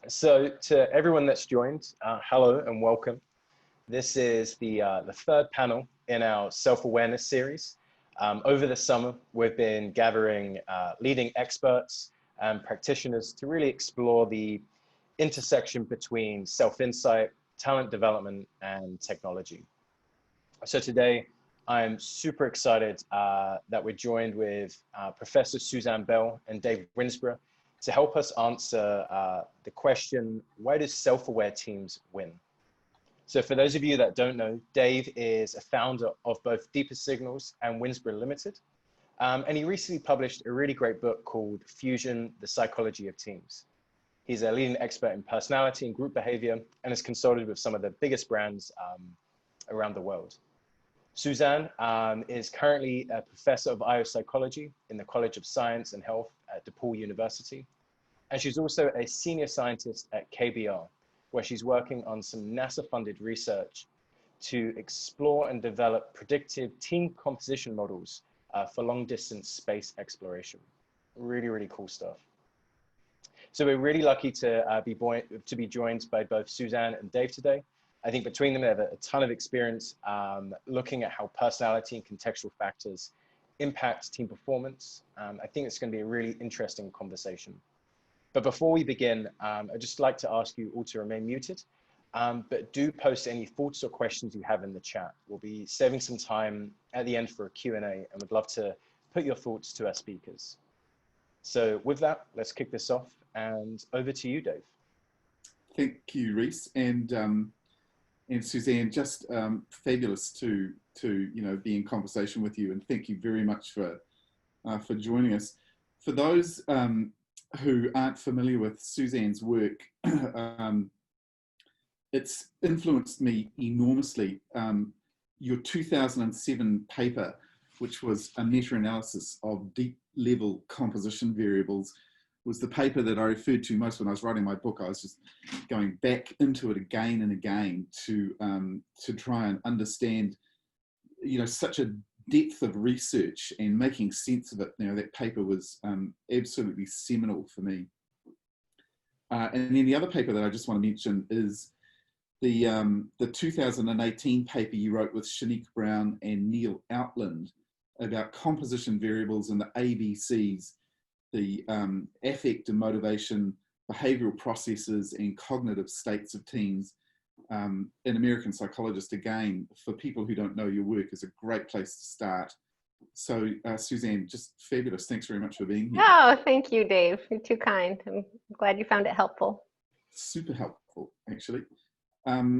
So to everyone that's joined, hello and welcome. This is the third panel in our self-awareness series. Over the summer, we've been gathering leading experts and practitioners to really explore the intersection between self-insight, talent development, and technology. So today, I'm super excited that we're joined with Professor Suzanne Bell and Dave Winsborough to help us answer the question, why do self-aware teams win? So for those of you that don't know, Dave is a founder of both Deeper Signals and Winsborough Limited. And he recently published a really great book called Fusion, the Psychology of Teams. He's a leading expert in personality and group behavior and has consulted with some of the biggest brands around the world. Suzanne is currently a professor of biopsychology in the College of Science and Health at DePaul University. And she's also a senior scientist at KBR, where she's working on some NASA-funded research to explore and develop predictive team composition models for long-distance space exploration. Really, really cool stuff. So we're really lucky to be joined by both Suzanne and Dave today. I think between them, they have a ton of experience looking at how personality and contextual factors impact team performance. I think it's going to be a really interesting conversation. But before we begin, I'd just like to ask you all to remain muted, but do post any thoughts or questions you have in the chat. We'll be saving some time at the end for a Q&A, and would love to put your thoughts to our speakers. So with that, let's kick this off, and over to you, Dave. Thank you, Reese, and Suzanne. Just fabulous to be in conversation with you, and thank you very much for joining us. For those who aren't familiar with Suzanne's work, it's influenced me enormously. Your 2007 paper, which was a meta-analysis of deep level composition variables, was the paper that I referred to most when I was writing my book. I was just going back into it again and again to try and understand, such a depth of research and making sense of it. That paper was absolutely seminal for me. And then the other paper that I just want to mention is the 2018 paper you wrote with Shanique Brown and Neil Outland about composition variables and the ABCs, the affect and motivation, behavioral processes, and cognitive states of teams. An American Psychologist, again, for people who don't know your work, is a great place to start. So Suzanne, just fabulous. Thanks very much for being here. Oh, thank you, Dave. You're too kind. I'm glad you found it helpful. Super helpful, actually. I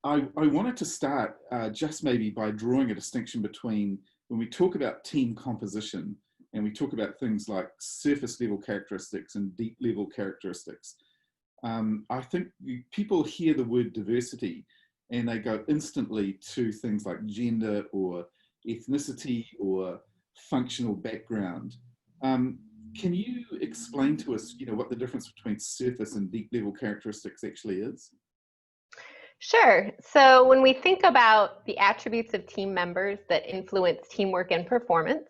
wanted to start just maybe by drawing a distinction between when we talk about team composition and we talk about things like surface level characteristics and deep level characteristics. I think people hear the word diversity and they go instantly to things like gender or ethnicity or functional background. Can you explain to us, what the difference between surface and deep level characteristics actually is? Sure. So when we think about the attributes of team members that influence teamwork and performance,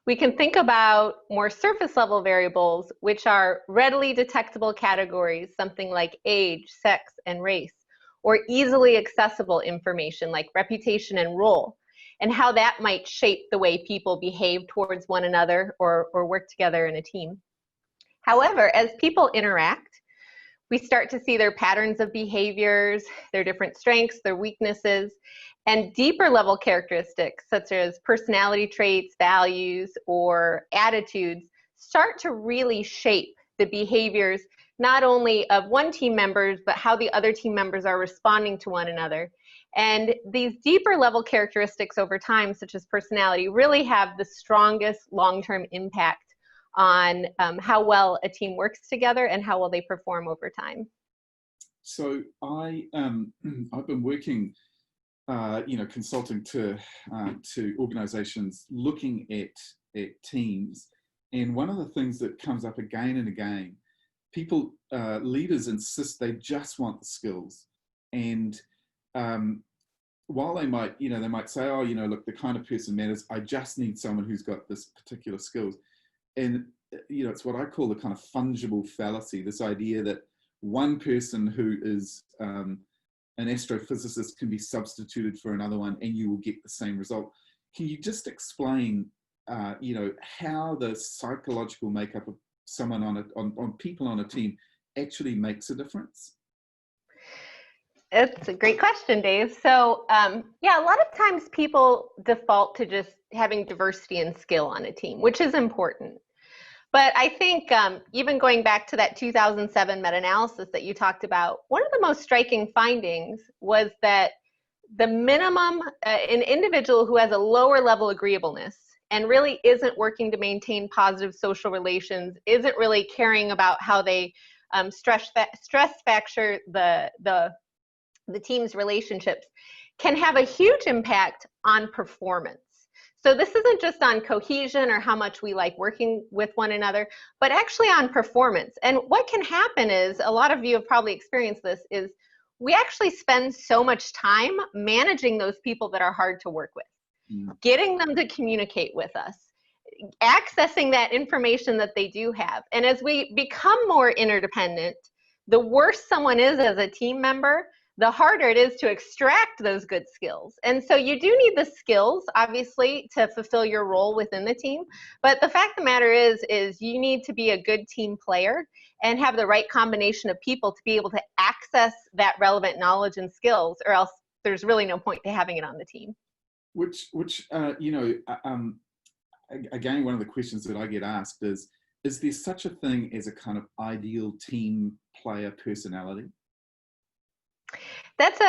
we can think about more surface level variables, which are readily detectable categories, something like age, sex, and race, or easily accessible information like reputation and role, and how that might shape the way people behave towards one another or work together in a team. However, as people interact, we start to see their patterns of behaviors, their different strengths, their weaknesses, and deeper level characteristics such as personality traits, values, or attitudes start to really shape the behaviors not only of one team members, but how the other team members are responding to one another. And these deeper level characteristics over time, such as personality, really have the strongest long-term impact on how well a team works together and how well they perform over time. So I've been working, consulting to organizations looking at teams, and one of the things that comes up again and again, leaders insist they just want the skills, and while they might say, oh, look, the kind of person matters, I just need someone who's got this particular skills. And it's what I call the kind of fungible fallacy, this idea that one person who is an astrophysicist can be substituted for another one and you will get the same result. Can you just explain, you know, how the psychological makeup of someone on people on a team actually makes a difference? It's a great question, Dave. So yeah, a lot of times people default to just having diversity and skill on a team, which is important. But I think even going back to that 2007 meta-analysis that you talked about, one of the most striking findings was that the minimum, an individual who has a lower level agreeableness and really isn't working to maintain positive social relations, isn't really caring about how they stress factor the team's relationships, can have a huge impact on performance. So this isn't just on cohesion or how much we like working with one another, but actually on performance. And what can happen is, a lot of you have probably experienced this, is we actually spend so much time managing those people that are hard to work with, getting them to communicate with us, accessing that information that they do have. And as we become more interdependent, the worse someone is as a team member, the harder it is to extract those good skills. And so you do need the skills, obviously, to fulfill your role within the team. But the fact of the matter is you need to be a good team player and have the right combination of people to be able to access that relevant knowledge and skills, or else there's really no point to having it on the team. Which you know, again, one of the questions that I get asked is there such a thing as a kind of ideal team player personality? That's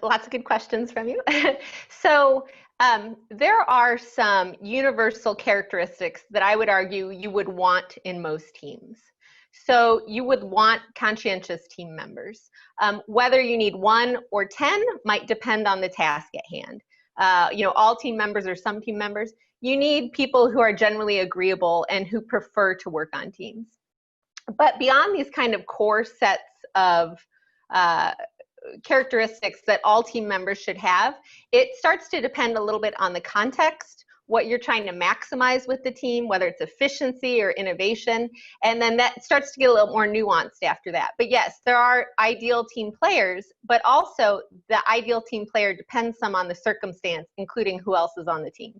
lots of good questions from you. So there are some universal characteristics that I would argue you would want in most teams. So you would want conscientious team members. Whether you need 1 or 10 might depend on the task at hand. You know, all team members or some team members. You need people who are generally agreeable and who prefer to work on teams. But beyond these kind of core sets of characteristics that all team members should have, it starts to depend a little bit on the context, what you're trying to maximize with the team, whether it's efficiency or innovation, and then that starts to get a little more nuanced after that. But yes, there are ideal team players, but also the ideal team player depends some on the circumstance, including who else is on the team.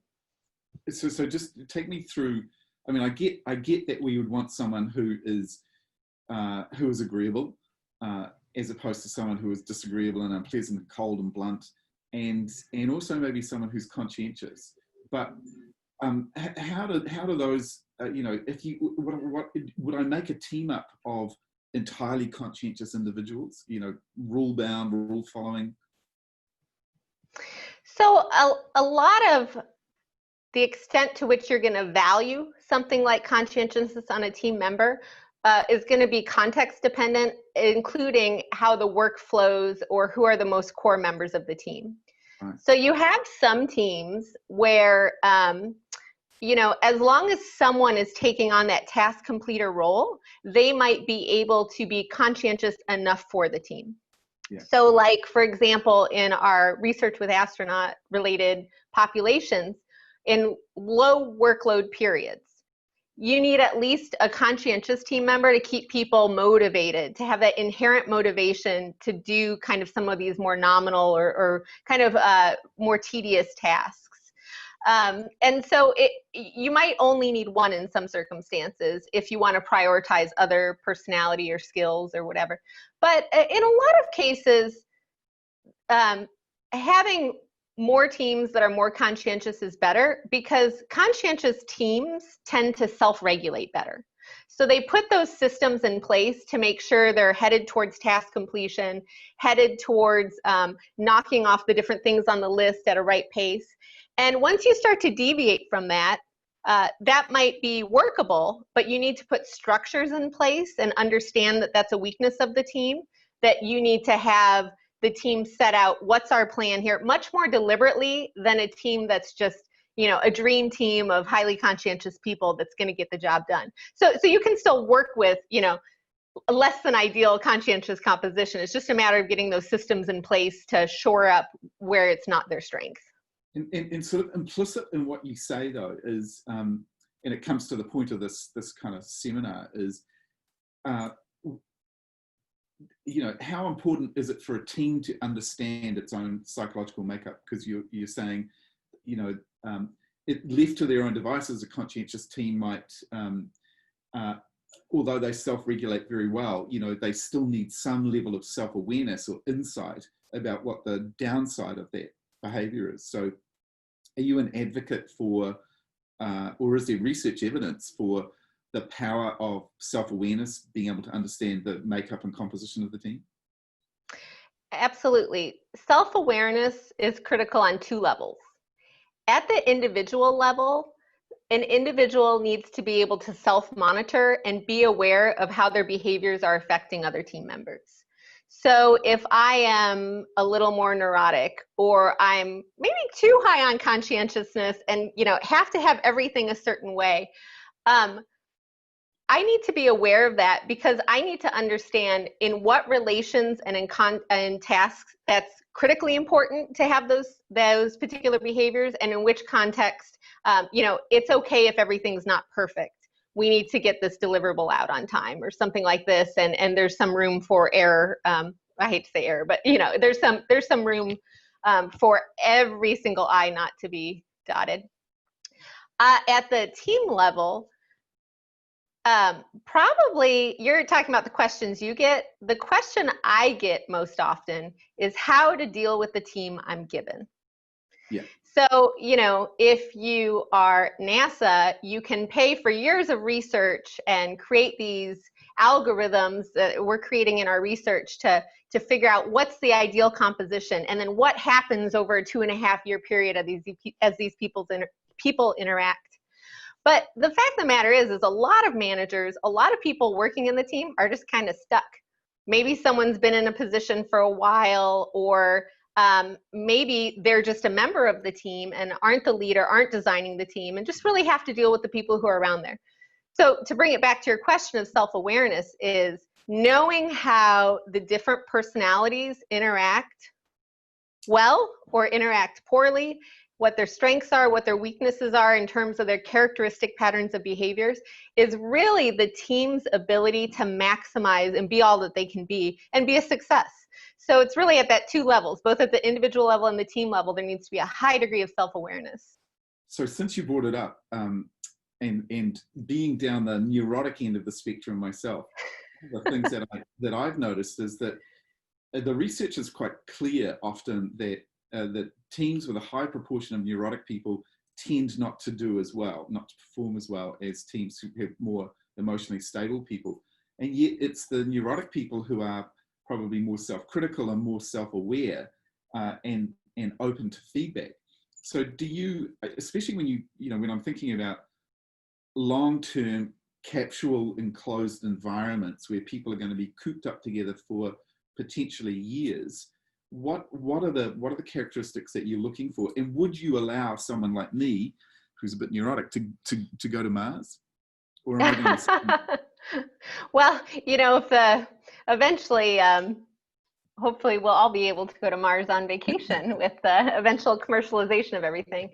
So just take me through. I mean, I get that we would want someone who is agreeable, as opposed to someone who is disagreeable and unpleasant and cold and blunt, and also maybe someone who's conscientious. But how do those, you know, if you, what would I make a team up of entirely conscientious individuals, you know, rule bound, rule following? So a lot of the extent to which you're going to value something like conscientiousness on a team member is going to be context dependent, including how the work flows or who are the most core members of the team. Right. So you have some teams where, you know, as long as someone is taking on that task completer role, they might be able to be conscientious enough for the team. Yeah. So like, for example, in our research with astronaut related populations, in low workload periods, you need at least a conscientious team member to keep people motivated, to have that inherent motivation to do kind of some of these more nominal or kind of more tedious tasks. And so you might only need 1 in some circumstances if you want to prioritize other personality or skills or whatever. But in a lot of cases, having more teams that are more conscientious is better, because conscientious teams tend to self-regulate better. So they put those systems in place to make sure they're headed towards task completion, headed towards knocking off the different things on the list at a right pace. And once you start to deviate from that, that might be workable, but you need to put structures in place and understand that that's a weakness of the team, that you need to have the team set out what's our plan here much more deliberately than a team that's just, you know, a dream team of highly conscientious people that's going to get the job done. So you can still work with, you know, less than ideal conscientious composition. It's just a matter of getting those systems in place to shore up where it's not their strength. And sort of implicit in what you say though is, and it comes to the point of this kind of seminar, is you know, how important is it for a team to understand its own psychological makeup? Because you're saying, you know, it left to their own devices, a conscientious team might, although they self-regulate very well, you know, they still need some level of self-awareness or insight about what the downside of that behavior is. So are you an advocate for, or is there research evidence for the power of self-awareness, being able to understand the makeup and composition of the team? Absolutely. Self-awareness is critical on two levels. At the individual level, an individual needs to be able to self-monitor and be aware of how their behaviors are affecting other team members. So if I am a little more neurotic, or I'm maybe too high on conscientiousness and, you know, have to have everything a certain way, I need to be aware of that, because I need to understand in what relations and in tasks that's critically important to have those particular behaviors, and in which context, you know, it's okay if everything's not perfect. We need to get this deliverable out on time or something like this, and there's some room for error. I hate to say error, but you know, there's some room for every single I not to be dotted. At the team level, probably you're talking about the questions you get. The question I get most often is how to deal with the team I'm given. Yeah. So, you know, if you are NASA, you can pay for years of research and create these algorithms that we're creating in our research to figure out what's the ideal composition, and then what happens over a 2.5-year period as these people interact. But the fact of the matter is a lot of managers, a lot of people working in the team are just kind of stuck. Maybe someone's been in a position for a while, or maybe they're just a member of the team and aren't the leader, aren't designing the team, and just really have to deal with the people who are around there. So to bring it back to your question of self-awareness, is knowing how the different personalities interact well or interact poorly, what their strengths are, what their weaknesses are in terms of their characteristic patterns of behaviors, is really the team's ability to maximize and be all that they can be and be a success. So it's really at that two levels, both at the individual level and the team level, there needs to be a high degree of self-awareness. So since you brought it up, and being down the neurotic end of the spectrum myself, the things that I've noticed is that the research is quite clear often that that teams with a high proportion of neurotic people tend not to do as well, not to perform as well as teams who have more emotionally stable people. And yet it's the neurotic people who are probably more self-critical and more self-aware and open to feedback. So do you, especially when I'm thinking about long-term capsule enclosed environments where people are going to be cooped up together for potentially years, what are the characteristics that you're looking for? And would you allow someone like me, who's a bit neurotic, to go to Mars? Or am I going to Well, you know, if eventually, hopefully we'll all be able to go to Mars on vacation with the eventual commercialization of everything.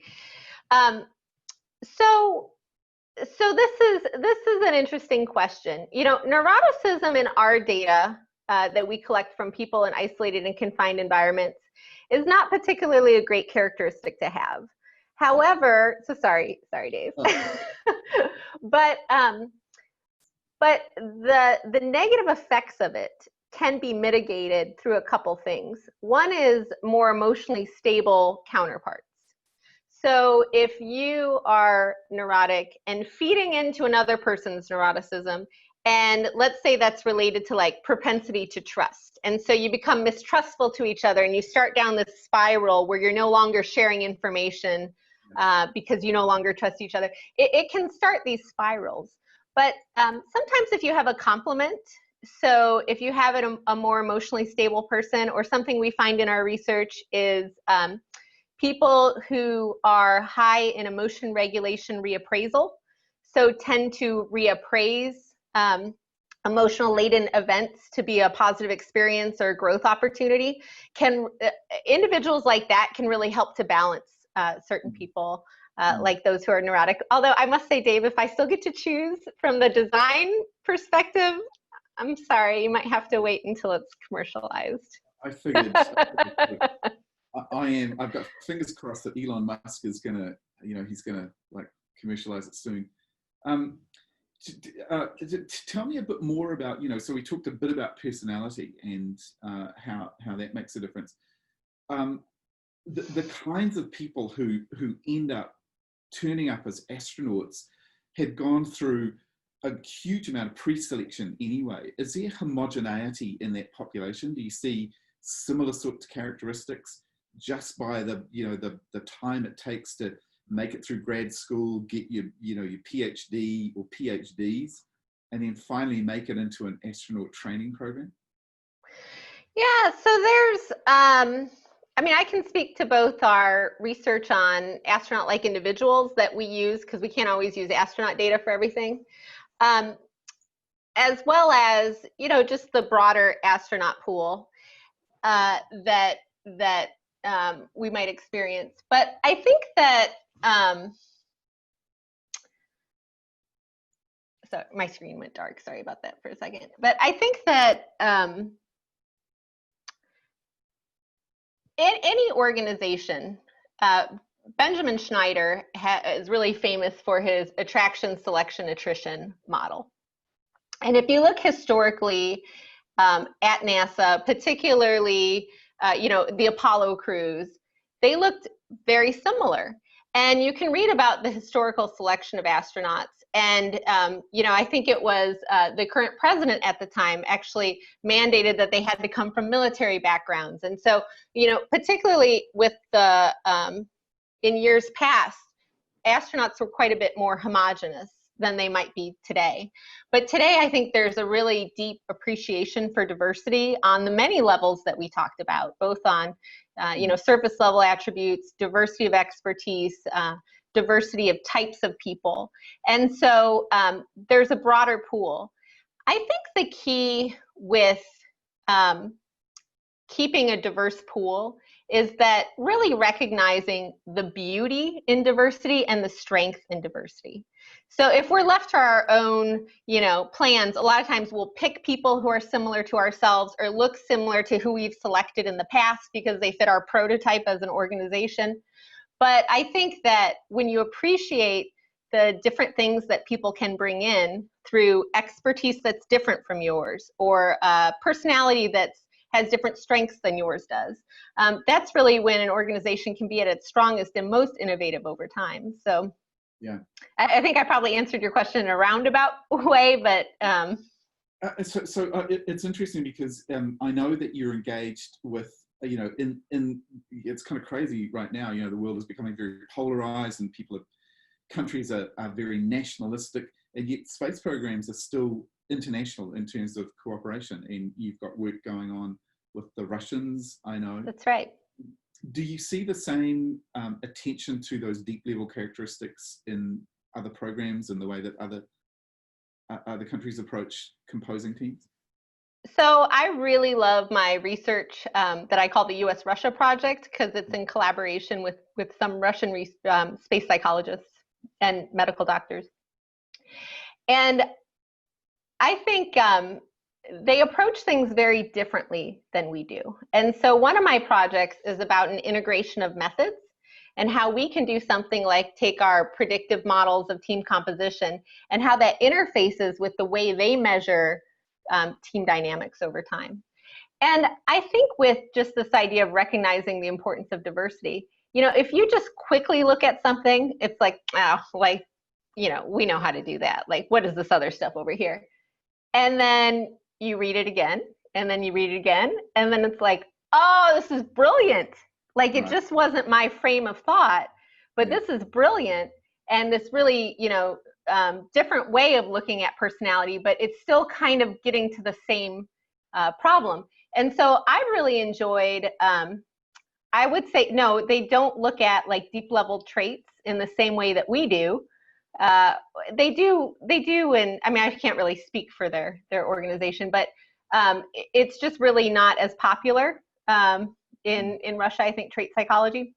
So this is an interesting question. You know, neuroticism in our data that we collect from people in isolated and confined environments is not particularly a great characteristic to have. However, so sorry, Dave. But the negative effects of it can be mitigated through a couple things. One is more emotionally stable counterparts. So if you are neurotic and feeding into another person's neuroticism, and let's say that's related to like propensity to trust, and so you become mistrustful to each other and you start down this spiral where you're no longer sharing information because you no longer trust each other, it can start these spirals. But sometimes if you have a complement, so if you have a more emotionally stable person, or something we find in our research is people who are high in emotion regulation reappraisal, so tend to reappraise emotional laden events to be a positive experience or growth opportunity, individuals like that can really help to balance certain people like those who are neurotic. Although I must say, Dave, if I still get to choose from the design perspective, I'm sorry, you might have to wait until it's commercialized. I figured. I've got fingers crossed that Elon Musk is gonna, he's gonna like commercialize it soon. Tell me a bit more about, so we talked a bit about personality and how that makes a difference. The kinds of people who end up turning up as astronauts had gone through a huge amount of pre-selection anyway. Is there homogeneity in that population? Do you see similar sorts of characteristics just by the time it takes to make it through grad school, get your PhD or PhDs, and then finally make it into an astronaut training program? Yeah, so there's, I can speak to both our research on astronaut-like individuals that we use, because we can't always use astronaut data for everything, as well as, just the broader astronaut pool that we might experience. But I think that, so my screen went dark, sorry about that for a second. But I think that in any organization, Benjamin Schneider is really famous for his attraction, selection, attrition model. And if you look historically at NASA, particularly, the Apollo crews, they looked very similar. And you can read about the historical selection of astronauts. And, I think it was the current president at the time actually mandated that they had to come from military backgrounds. And so, particularly with the, in years past, astronauts were quite a bit more homogenous than they might be today. But today, I think there's a really deep appreciation for diversity on the many levels that we talked about, both on, surface level attributes, diversity of expertise, diversity of types of people. And so there's a broader pool. I think the key with keeping a diverse pool is that really recognizing the beauty in diversity and the strength in diversity. So if we're left to our own, plans, a lot of times we'll pick people who are similar to ourselves or look similar to who we've selected in the past because they fit our prototype as an organization. But I think that when you appreciate the different things that people can bring in through expertise that's different from yours, or personality that has different strengths than yours does, that's really when an organization can be at its strongest and most innovative over time. So yeah, I think I probably answered your question in a roundabout way, but it's interesting because I know that you're engaged with, it's kind of crazy right now. The world is becoming very polarized, and countries are very nationalistic, and yet space programs are still international in terms of cooperation. And you've got work going on with the Russians, I know. That's right. Do you see the same attention to those deep level characteristics in other programs and the way that other countries approach composing teams? So I really love my research that I call the USRUSSIA project, because it's in collaboration with some Russian space psychologists and medical doctors. And I think they approach things very differently than we do. And so one of my projects is about an integration of methods and how we can do something like take our predictive models of team composition and how that interfaces with the way they measure team dynamics over time. And I think with just this idea of recognizing the importance of diversity, if you just quickly look at something, it's like, we know how to do that. Like, what is this other stuff over here? And then you read it again, and then you read it again, and then it's like, oh, this is brilliant. Like, it just wasn't my frame of thought, but this is brilliant. And this really, different way of looking at personality, but it's still kind of getting to the same problem. And so I really enjoyed, I would say, no, they don't look at like deep level traits in the same way that we do. They do, and I can't really speak for their organization, but it's just really not as popular in Russia, I think, trait psychology.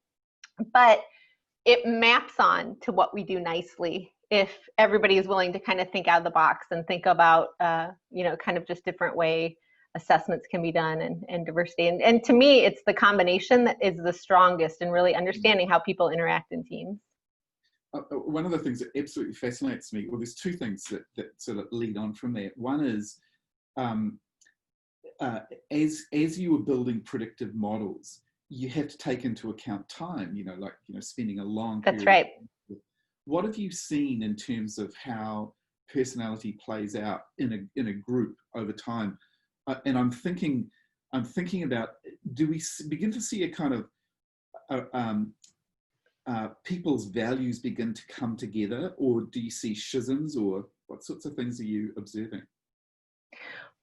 But it maps on to what we do nicely if everybody is willing to kind of think out of the box and think about, kind of just different way assessments can be done and diversity. And to me, it's the combination that is the strongest in really understanding how people interact in teams. One of the things that absolutely fascinates me, well, there's two things that sort of lead on from that. One is, as you were building predictive models, you have to take into account time, spending a long period. That's right. What have you seen in terms of how personality plays out in a group over time? And I'm thinking about, do we begin to see a kind of people's values begin to come together, or do you see schisms, or what sorts of things are you observing?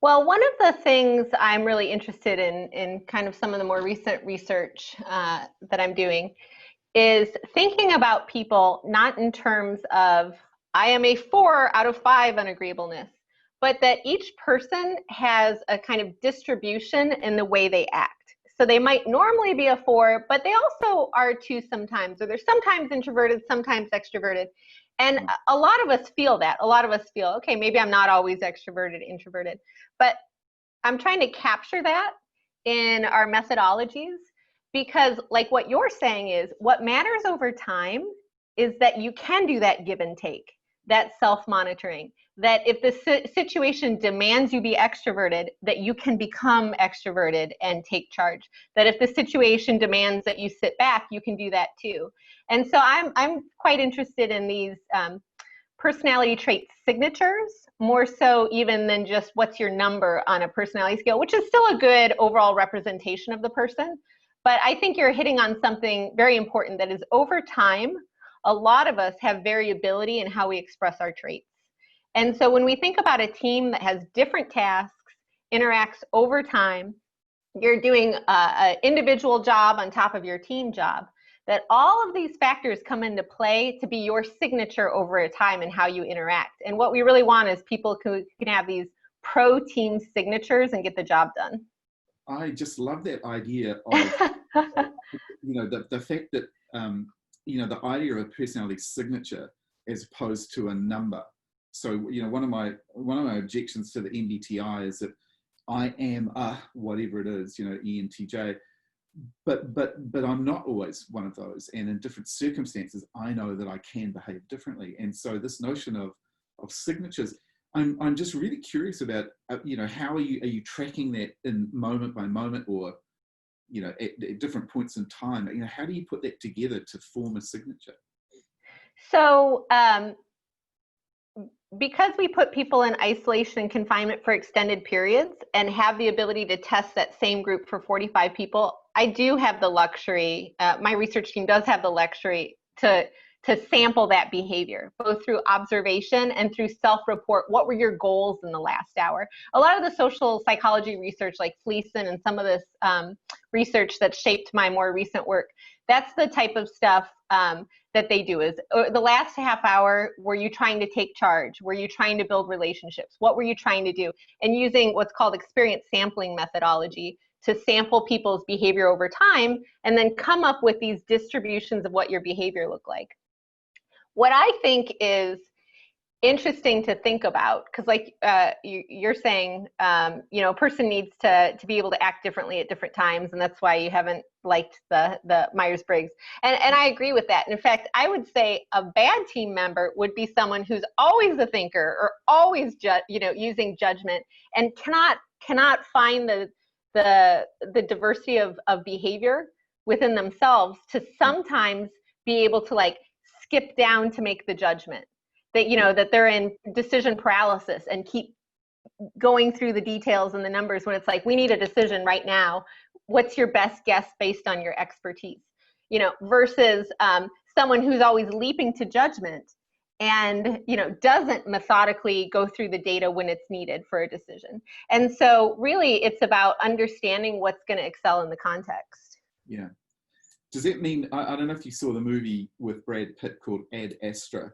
Well, one of the things I'm really interested in kind of some of the more recent research that I'm doing is thinking about people not in terms of, I am a 4 out of 5 on agreeableness, but that each person has a kind of distribution in the way they act. So they might normally be a 4, but they also are a 2 sometimes, or they're sometimes introverted, sometimes extroverted. And a lot of us feel that. A lot of us feel, okay, maybe I'm not always extroverted, introverted, but I'm trying to capture that in our methodologies, because like what you're saying is, what matters over time is that you can do that give and take, that self-monitoring, that if the situation demands you be extroverted, that you can become extroverted and take charge, that if the situation demands that you sit back, you can do that too. And so I'm quite interested in these personality trait signatures, more so even than just what's your number on a personality scale, which is still a good overall representation of the person. But I think you're hitting on something very important, that is, over time, a lot of us have variability in how we express our traits. And so when we think about a team that has different tasks, interacts over time, you're doing an individual job on top of your team job, that all of these factors come into play to be your signature over a time and how you interact. And what we really want is people who can have these pro-team signatures and get the job done. I just love that idea of, the fact that, the idea of a personality signature as opposed to a number. So, one of my objections to the MBTI is that I am a whatever it is, ENTJ, but I'm not always one of those. And in different circumstances, I know that I can behave differently. And so this notion of signatures, I'm just really curious about, how are you tracking that in moment by moment, or, at different points in time? How do you put that together to form a signature? So, because we put people in isolation and confinement for extended periods and have the ability to test that same group for 45 people, I do have the luxury, my research team does have the luxury to sample that behavior, both through observation and through self-report. What were your goals in the last hour? A lot of the social psychology research, like Fleeson and some of this research that shaped my more recent work, that's the type of stuff that they do. Is the last half hour, were you trying to take charge? Were you trying to build relationships? What were you trying to do? And using what's called experience sampling methodology to sample people's behavior over time, and then come up with these distributions of what your behavior looked like. What I think is interesting to think about, because like you're saying, a person needs to be able to act differently at different times, and that's why you haven't liked the Myers-Briggs. And I agree with that. And in fact, I would say a bad team member would be someone who's always a thinker, or always using judgment, and cannot find the diversity of behavior within themselves to sometimes be able to like skip down to make the judgment. That, that they're in decision paralysis and keep going through the details and the numbers when it's like, we need a decision right now. What's your best guess based on your expertise? Versus someone who's always leaping to judgment and, doesn't methodically go through the data when it's needed for a decision. And so really it's about understanding what's going to excel in the context. Yeah. Does that mean, I don't know if you saw the movie with Brad Pitt called Ad Astra.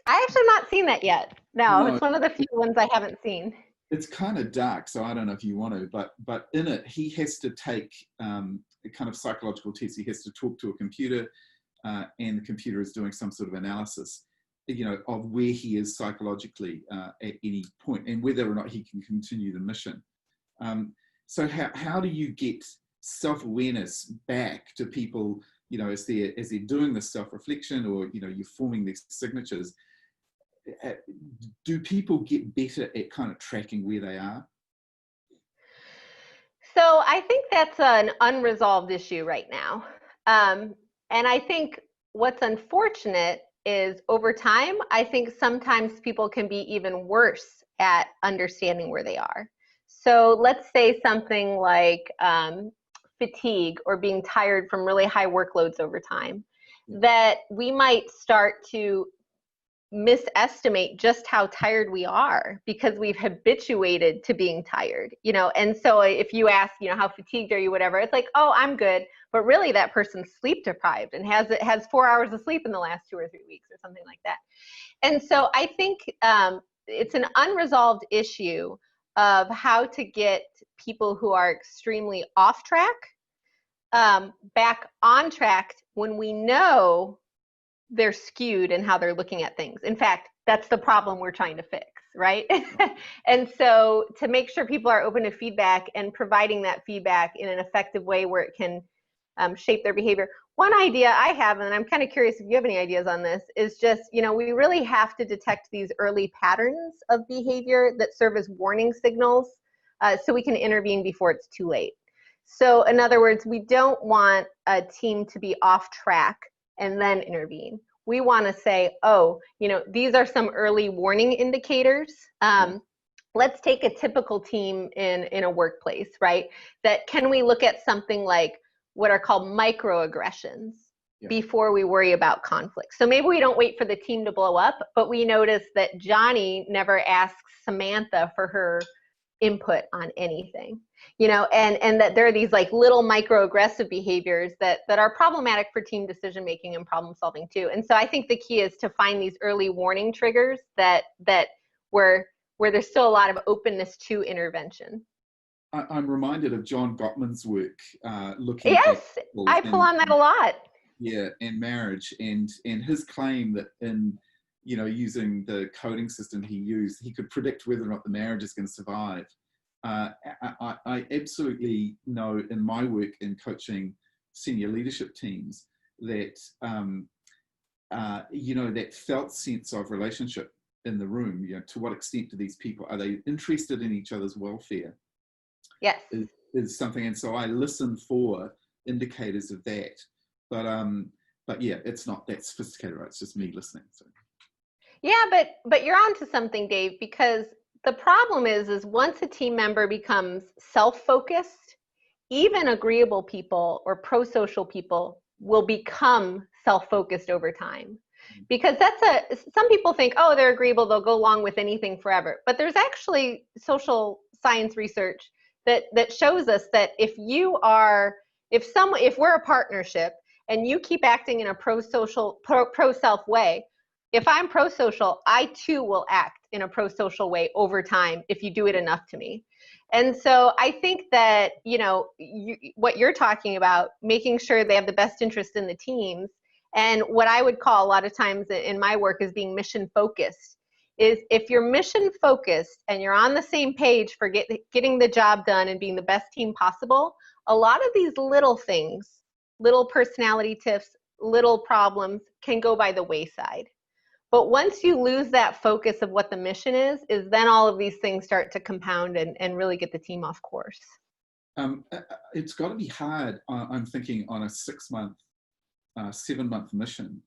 I actually have not seen that yet. No, it's one of the few ones I haven't seen. It's kind of dark, so I don't know if you want to, but in it, he has to take a kind of psychological test. He has to talk to a computer, and the computer is doing some sort of analysis. of where he is psychologically at any point, and whether or not he can continue the mission. So how do you get self-awareness back to people, as they're doing this self-reflection, or you're forming these signatures? Do people get better at kind of tracking where they are? So I think that's an unresolved issue right now. And I think what's unfortunate is over time, I think sometimes people can be even worse at understanding where they are. So let's say something like fatigue or being tired from really high workloads over time, that we might start to misestimate just how tired we are because we've habituated to being tired, and so if you ask, how fatigued are you, whatever, it's like, oh, I'm good, but really that person's sleep deprived and has 4 hours of sleep in the last 2 or 3 weeks or something like that. And so I think it's an unresolved issue of how to get people who are extremely off track back on track when we know they're skewed in how they're looking at things. In fact, that's the problem we're trying to fix, right? And so to make sure people are open to feedback and providing that feedback in an effective way where it can shape their behavior. One idea I have, and I'm kind of curious if you have any ideas on this, is just, we really have to detect these early patterns of behavior that serve as warning signals so we can intervene before it's too late. So in other words, we don't want a team to be off track and then intervene. We want to say, oh, these are some early warning indicators. Let's take a typical team in a workplace, right? That can we look at something like what are called microaggressions before we worry about conflict. So maybe we don't wait for the team to blow up, but we notice that Johnny never asks Samantha for her input on anything, and that there are these like little microaggressive behaviors that are problematic for team decision making and problem solving too. And so I think the key is to find these early warning triggers that where there's still a lot of openness to intervention. I'm reminded of John Gottman's work looking yes, I pull on that a lot. Yeah, and marriage, and his claim that in using the coding system he used, he could predict whether or not the marriage is going to survive. I absolutely know in my work in coaching senior leadership teams that that felt sense of relationship in the room. To what extent do these people, are they interested in each other's welfare? Yes, is something, and so I listen for indicators of that. But yeah, it's not that sophisticated, right? It's just me listening. So. Yeah, but you're onto something, Dave, because the problem is once a team member becomes self-focused, even agreeable people or pro-social people will become self-focused over time. Because some people think, oh, they're agreeable, they'll go along with anything forever. But there's actually social science research that shows us that if we're a partnership and you keep acting in a pro-social, pro-self way, if I'm pro-social, I too will act in a pro-social way over time if you do it enough to me. And so I think that, what you're talking about, making sure they have the best interest in the teams, and what I would call a lot of times in my work is being mission focused, is if you're mission focused and you're on the same page for getting the job done and being the best team possible, a lot of these little things, little personality tips, little problems can go by the wayside. But once you lose that focus of what the mission is then all of these things start to compound and really get the team off course. It's got to be hard, I'm thinking, on a 6-month, 7-month mission,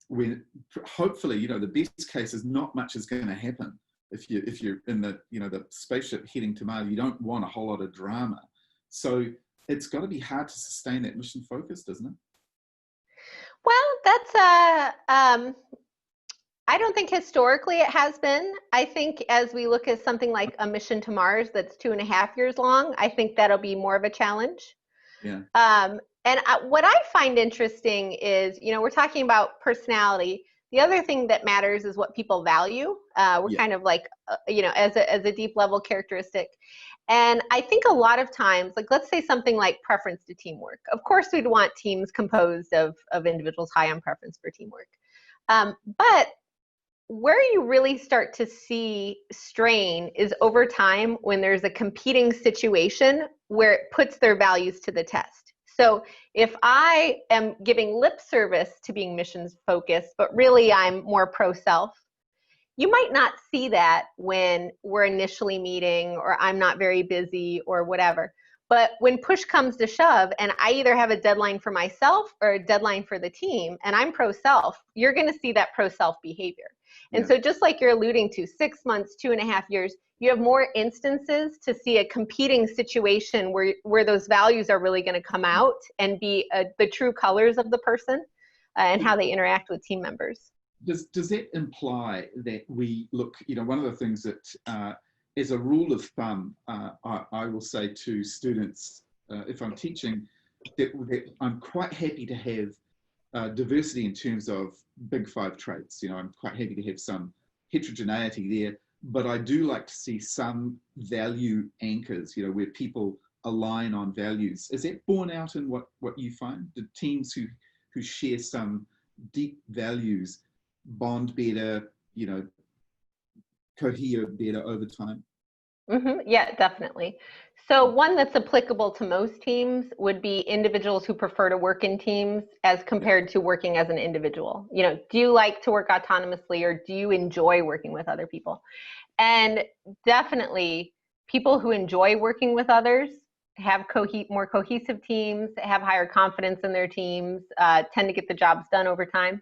when hopefully, the best case is not much is going to happen. If you're in the, the spaceship heading to Mars, you don't want a whole lot of drama. So it's got to be hard to sustain that mission focus, doesn't it? Well, that's I don't think historically it has been. I think as we look at something like a mission to Mars that's 2.5 years long, I think that'll be more of a challenge. Yeah. And what I find interesting is, we're talking about personality. The other thing that matters is what people value. We're kind of like, as a deep level characteristic. And I think a lot of times, like let's say something like preference to teamwork. Of course, we'd want teams composed of individuals high on preference for teamwork. But where you really start to see strain is over time when there's a competing situation where it puts their values to the test. So if I am giving lip service to being missions focused, but really I'm more pro-self, you might not see that when we're initially meeting or I'm not very busy or whatever. But when push comes to shove and I either have a deadline for myself or a deadline for the team and I'm pro-self, you're going to see that pro-self behavior. And so just like you're alluding to, 6 months, 2.5 years, you have more instances to see a competing situation where those values are really going to come out and be the true colors of the person and how they interact with team members. Does that imply that we look, one of the things that as a rule of thumb, I will say to students, if I'm teaching, that I'm quite happy to have diversity in terms of big 5 traits. I'm quite happy to have some heterogeneity there, but I do like to see some value anchors, where people align on values. Is that borne out in what you find? The teams who share some deep values bond better, cohere better over time? Yeah, definitely. So one that's applicable to most teams would be individuals who prefer to work in teams as compared to working as an individual. Do you like to work autonomously or do you enjoy working with other people? And definitely people who enjoy working with others have more cohesive teams, have higher confidence in their teams, tend to get the jobs done over time.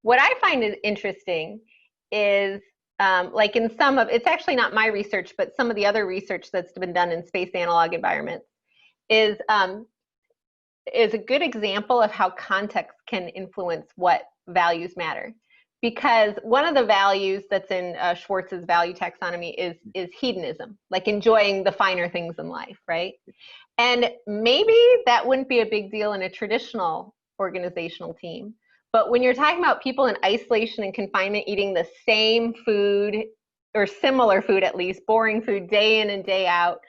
What I find is interesting is like in it's actually not my research, but some of the other research that's been done in space analog environments is a good example of how context can influence what values matter. Because one of the values that's in Schwartz's value taxonomy is hedonism, like enjoying the finer things in life, right? And maybe that wouldn't be a big deal in a traditional organizational team. But when you're talking about people in isolation and confinement eating the same food or similar food, at least boring food day in and day out,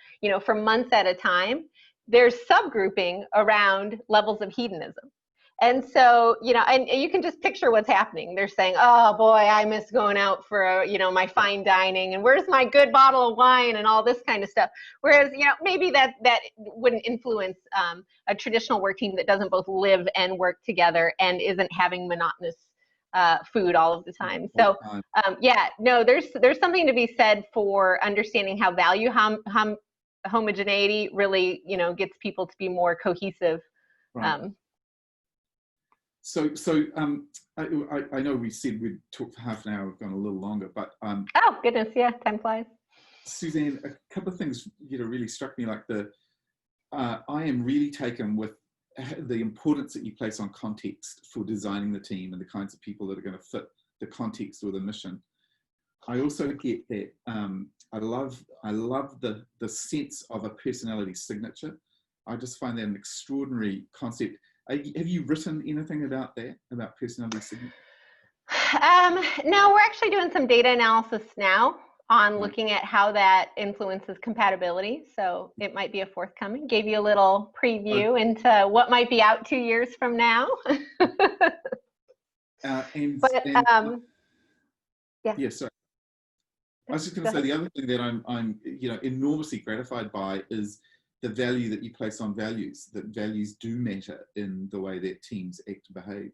for months at a time, there's subgrouping around levels of hedonism. And so, and you can just picture what's happening. They're saying, oh boy, I miss going out for, my fine dining and where's my good bottle of wine and all this kind of stuff. Whereas, maybe that wouldn't influence a traditional work team that doesn't both live and work together and isn't having monotonous food all of the time. So there's something to be said for understanding how value homogeneity really, gets people to be more cohesive. Right. So I know we said we'd talk for half an hour, we've gone a little longer, but oh goodness, yeah, time flies. Suzanne, a couple of things really struck me, like I am really taken with the importance that you place on context for designing the team and the kinds of people that are going to fit the context or the mission. I also get that I love the sense of a personality signature. I just find that an extraordinary concept. Have you written anything about that, about personality signature? No, we're actually doing some data analysis now on looking at how that influences compatibility. So it might be a forthcoming. Gave you a little preview into what might be out 2 years from now. Yeah, sorry. I was just going to say the other thing that I'm enormously gratified by is the value that you place on values, that values do matter in the way that teams act and behave.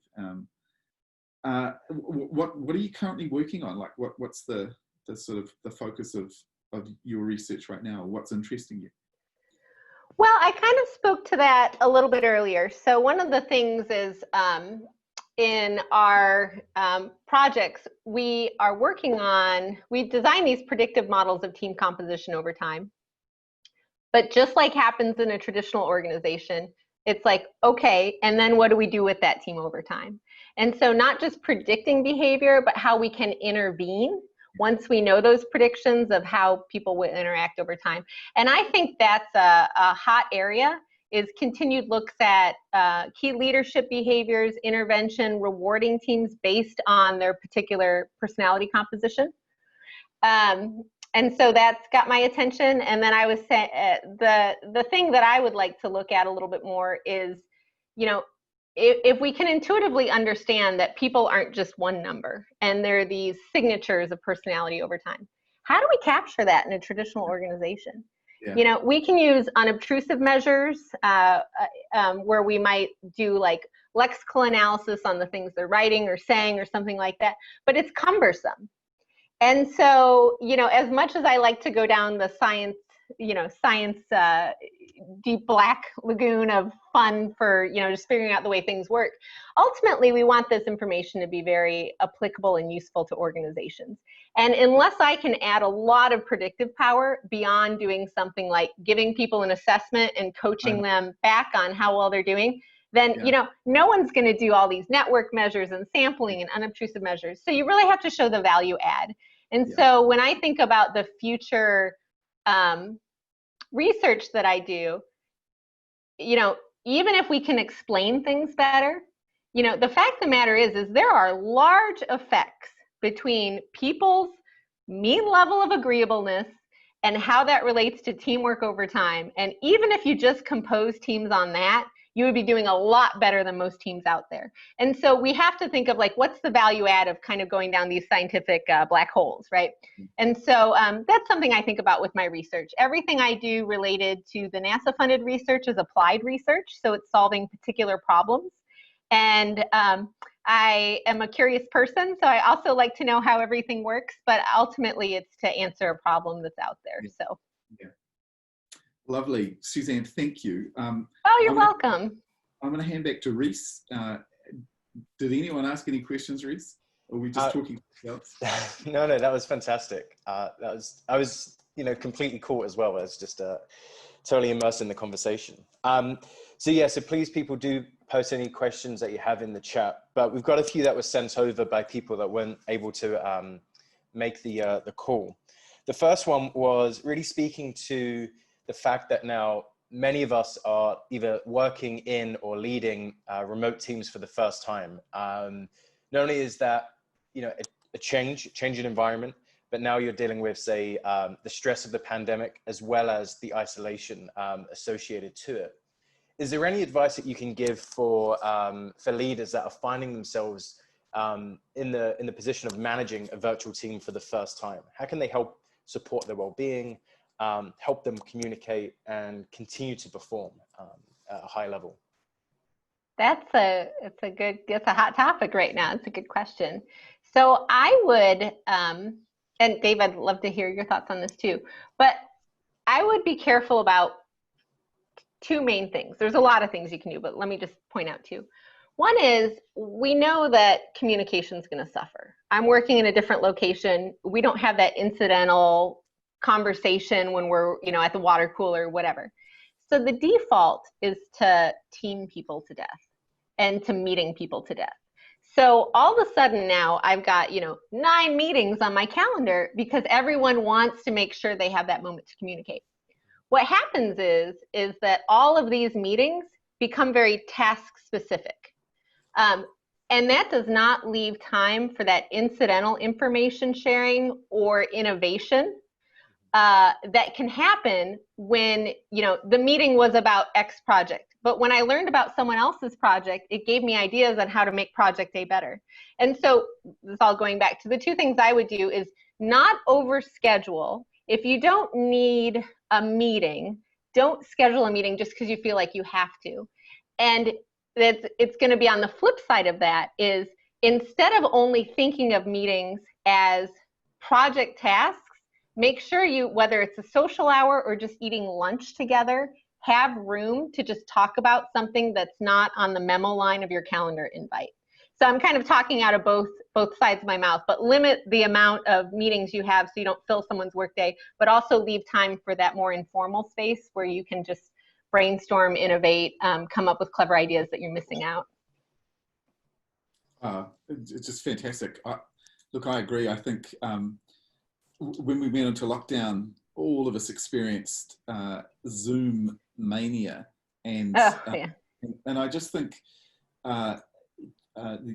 What are you currently working on? Like what's the sort of the focus of your research right now? What's interesting you? Well, I kind of spoke to that a little bit earlier. So one of the things is in our projects, we are working on, we've designed these predictive models of team composition over time. But just like happens in a traditional organization, it's like, okay, and then what do we do with that team over time? And so not just predicting behavior, but how we can intervene once we know those predictions of how people will interact over time. And I think that's a hot area, is continued looks at key leadership behaviors, intervention, rewarding teams based on their particular personality composition. And so that's got my attention. And then I was saying the thing that I would like to look at a little bit more is, if we can intuitively understand that people aren't just one number and they're these signatures of personality over time, how do we capture that in a traditional organization? Yeah. You know, we can use unobtrusive measures where we might do like lexical analysis on the things they're writing or saying or something like that, but it's cumbersome. And so, you know, as much as I like to go down the science, deep black lagoon of fun for, you know, just figuring out the way things work, ultimately we want this information to be very applicable and useful to organizations. And unless I can add a lot of predictive power beyond doing something like giving people an assessment and coaching them back on how well they're doing, then, you know, no one's going to do all these network measures and sampling and unobtrusive measures. So you really have to show the value add. And so when I think about the future research that I do, you know, even if we can explain things better, you know, the fact of the matter is there are large effects between people's mean level of agreeableness and how that relates to teamwork over time. And even if you just compose teams on that, you would be doing a lot better than most teams out there. And so we have to think of like, what's the value add of kind of going down these scientific black holes, right? And so that's something I think about with my research. Everything I do related to the NASA funded research is applied research. So it's solving particular problems. And I am a curious person, so I also like to know how everything works, but ultimately it's to answer a problem that's out there. So. Yeah. Lovely. Suzanne, thank you. Oh, you're welcome. I'm going to hand back to Reese. Did anyone ask any questions, Reese? Or are we just talking ourselves? No, that was fantastic. I was, you know, completely caught as well as just totally immersed in the conversation. So please, people, do post any questions that you have in the chat. But we've got a few that were sent over by people that weren't able to make the call. The first one was really speaking to the fact that now many of us are either working in or leading remote teams for the first time. Not only is that, you know, a change in environment, but now you're dealing with, say, the stress of the pandemic as well as the isolation associated to it. Is there any advice that you can give for leaders that are finding themselves in the position of managing a virtual team for the first time? How can they help support their well-being, help them communicate and continue to perform at a high level? That's a hot topic right now. It's a good question. So I would, and Dave, I'd love to hear your thoughts on this too, but I would be careful about two main things. There's a lot of things you can do, but let me just point out two. One is, we know that communication is going to suffer. I'm working in a different location. We don't have that incidental conversation when we're, you know, at the water cooler or whatever. So the default is to team people to death and to meeting people to death. So all of a sudden now I've got, you know, 9 meetings on my calendar because everyone wants to make sure they have that moment to communicate. What happens is that all of these meetings become very task specific. And that does not leave time for that incidental information sharing or innovation that can happen when, you know, the meeting was about X project. But when I learned about someone else's project, it gave me ideas on how to make project A better. And so this is all going back to the two things I would do is not overschedule. If you don't need a meeting, don't schedule a meeting just because you feel like you have to. And it's going to be on the flip side of that is, instead of only thinking of meetings as project tasks, make sure you, whether it's a social hour or just eating lunch together, have room to just talk about something that's not on the memo line of your calendar invite. So I'm kind of talking out of both sides of my mouth, but limit the amount of meetings you have so you don't fill someone's workday, but also leave time for that more informal space where you can just brainstorm, innovate, come up with clever ideas that you're missing out. It's just fantastic. Look, I agree. I think when we went into lockdown, all of us experienced Zoom mania, and and I just think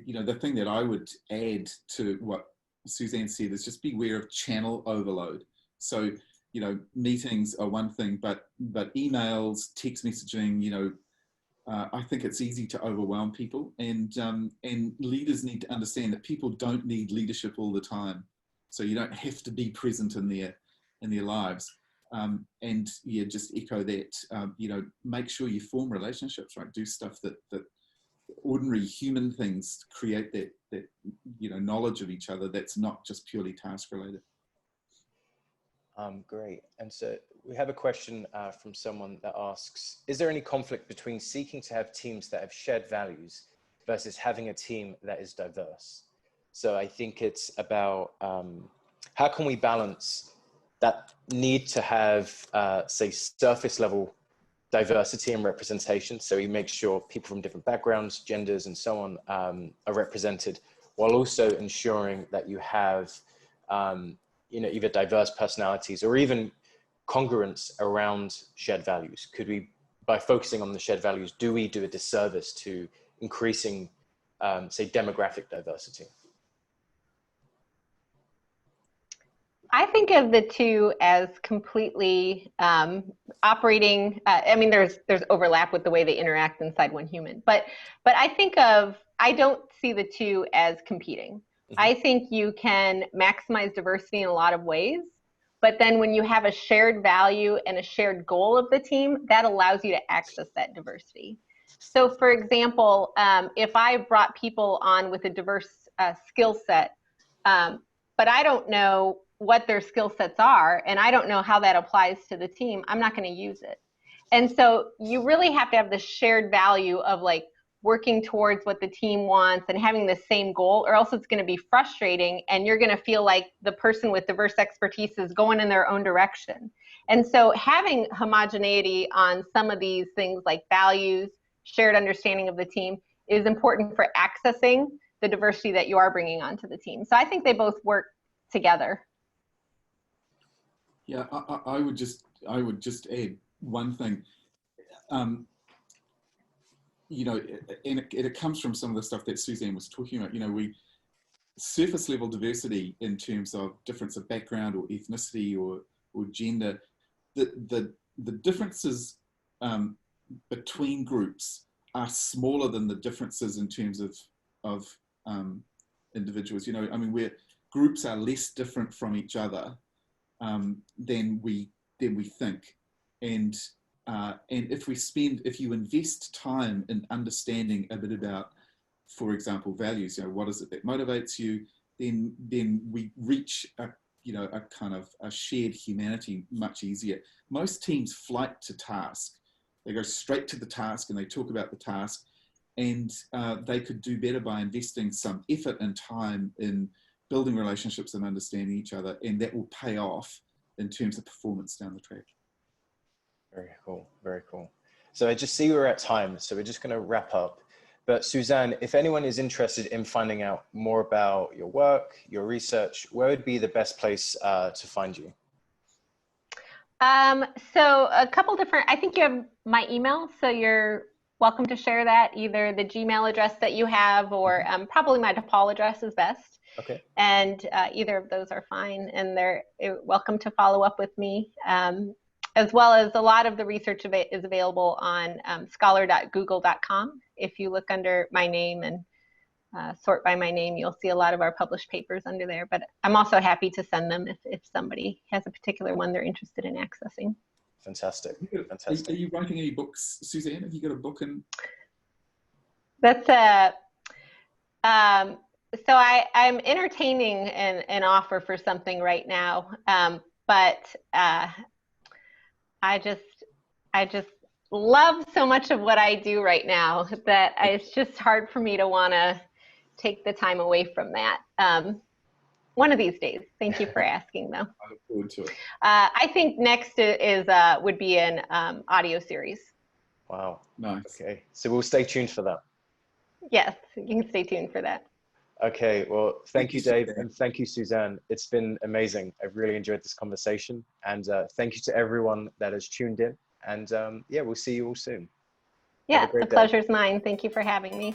you know, the thing that I would add to what Suzanne said is just beware of channel overload. So, you know, meetings are one thing, but emails, text messaging, you know, I think it's easy to overwhelm people, and leaders need to understand that people don't need leadership all the time. So you don't have to be present in their lives. And yeah, just echo that, you know, make sure you form relationships, right? Do stuff that ordinary human things create that, you know, knowledge of each other that's not just purely task related. Great. And so we have a question from someone that asks, is there any conflict between seeking to have teams that have shared values versus having a team that is diverse? So I think it's about how can we balance that need to have, say, surface level diversity and representation. So we make sure people from different backgrounds, genders, and so on are represented, while also ensuring that you have you know, either diverse personalities or even congruence around shared values. Could we, by focusing on the shared values, do we do a disservice to increasing, say, demographic diversity? I think of the two as completely operating. I mean, there's overlap with the way they interact inside one human, but I don't see the two as competing. I think you can maximize diversity in a lot of ways, but then when you have a shared value and a shared goal of the team, that allows you to access that diversity. So for example, if I brought people on with a diverse skill set, but I don't know what their skill sets are, and I don't know how that applies to the team, I'm not going to use it. And so you really have to have the shared value of like working towards what the team wants and having the same goal, or else it's going to be frustrating and you're going to feel like the person with diverse expertise is going in their own direction. And so having homogeneity on some of these things like values, shared understanding of the team is important for accessing the diversity that you are bringing onto the team. So I think they both work together. Yeah, I would just add one thing. You know, and it comes from some of the stuff that Suzanne was talking about. You know, surface level diversity in terms of difference of background or ethnicity or gender, the differences between groups are smaller than the differences in terms of individuals. You know, I mean, where groups are less different from each other than we think, and if you invest time in understanding a bit about, for example, values, you know, what is it that motivates you, then we reach a kind of a shared humanity much easier. Most teams flight to task. They go straight to the task and they talk about the task, and they could do better by investing some effort and time in building relationships and understanding each other, and that will pay off in terms of performance down the track. Very cool, very cool. So I just see we're at time, so we're just going to wrap up. But Suzanne, if anyone is interested in finding out more about your work, your research, where would be the best place to find you? So a couple different, I think you have my email, so you're welcome to share that, either the Gmail address that you have, or probably my DePaul address is best. Okay. And either of those are fine, and they're welcome to follow up with me. As well as a lot of the research is available on scholar.google.com. If you look under my name and sort by my name, you'll see a lot of our published papers under there. But I'm also happy to send them if somebody has a particular one they're interested in accessing. Fantastic. Fantastic. Are you writing any books, Suzanne? Have you got a book in? That's so I'm entertaining an offer for something right now, but I just love so much of what I do right now that it's just hard for me to want to take the time away from that. One of these days. Thank you for asking, though. I look forward to it. I think next would be an audio series. Wow. Nice. Okay, so we'll stay tuned for that. Yes, you can stay tuned for that. Okay, well, thank you, Dave, and thank you, Suzanne. It's been amazing. I've really enjoyed this conversation, and thank you to everyone that has tuned in. And yeah, we'll see you all soon. Yeah, the pleasure's mine. Thank you for having me.